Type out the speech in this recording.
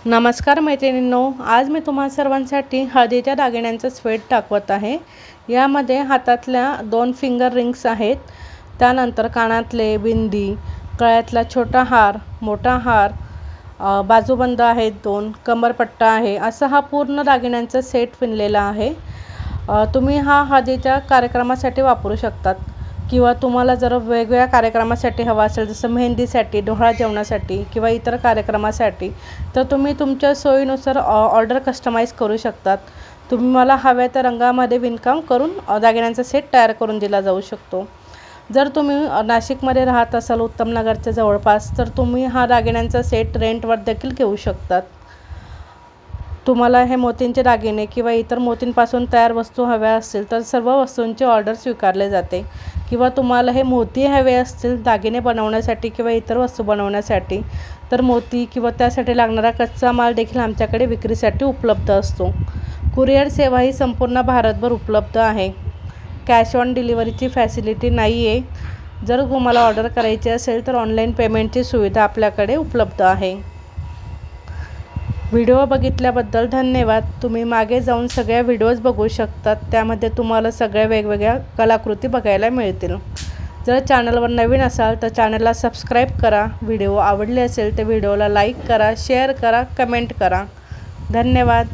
नमस्कार मैत्रिणींनो, आज मी तुम्हा सर्वांसाठी हळदीच्या दागिन्यांचा सेट दाखवत आहे। यामध्ये हातातल्या 2 फिंगर रिंग्स आहेत, त्यानंतर कानातले, बिंदी, गळ्यातला छोटा हार, मोठा हार, बाजूबंद आहेत 2, कमरपट्टा आहे, असा हा पूर्ण दागिन्यांचा सेट विणलेला आहे। तुम्ही हा हळदीच्या कार्यक्रमासाठी वापरू शकतात किंवा तुम्हाला जर वेगवेगळ्या कार्यक्रमासाठी हवा असेल, जसं मेहंदीसाठी, डोहाळे जेवणासाठी किंवा इतर कार्यक्रमासाठी, तर तुम्ही तुमच्या सोयीनुसार ऑर्डर कस्टमाइज करू शकतात। तुम्ही मला हव्या त्या रंगामध्ये विणकाम करून दागिन्यांचा सेट तयार करून दिला जाऊ शकतो। जर तुम्ही नाशिकमध्ये राहत असाल, उत्तम नगरच्या जवळपास, तर तुम्ही हा दागिन्यांचा सेट रेंटवर देखील घेऊ शकतात। तुम्हाला हे मोतींचे दागिने किंवा इतर मोतींपासून तयार वस्तू हव्या असतील तर सर्व वस्तूंची ऑर्डर स्वीकारले जाते। किंवा तुम्हाला हे मोती हवे असतील दागिने बनवण्यासाठी किंवा इतर वस्तू बनवण्यासाठी, तर मोती किंवा त्यासाठी लागणारा कच्चा माल देखील आमच्याकडे विक्रीसाठी उपलब्ध असतो। कुरिअर सेवा ही संपूर्ण भारतभर उपलब्ध आहे। कॅश ऑन डिलिव्हरीची फॅसिलिटी नाही आहे। जर तुम्हाला ऑर्डर करायची असेल तर ऑनलाईन पेमेंटची सुविधा आपल्याकडे उपलब्ध आहे। व्हिडिओ बघितल्याबद्दल धन्यवाद। तुम्ही मागे जाऊन सगळ्या व्हिडिओज बघू शकतात, त्यामध्ये तुम्हाला सगळ्या वेगवेगळ्या कलाकृती बघायला मिळतील। जर चॅनलवर नवीन असाल तर चॅनलला सबस्क्राईब करा। व्हिडिओ आवडले असेल तर व्हिडिओला लाईक करा, शेअर करा, कमेंट करा। धन्यवाद।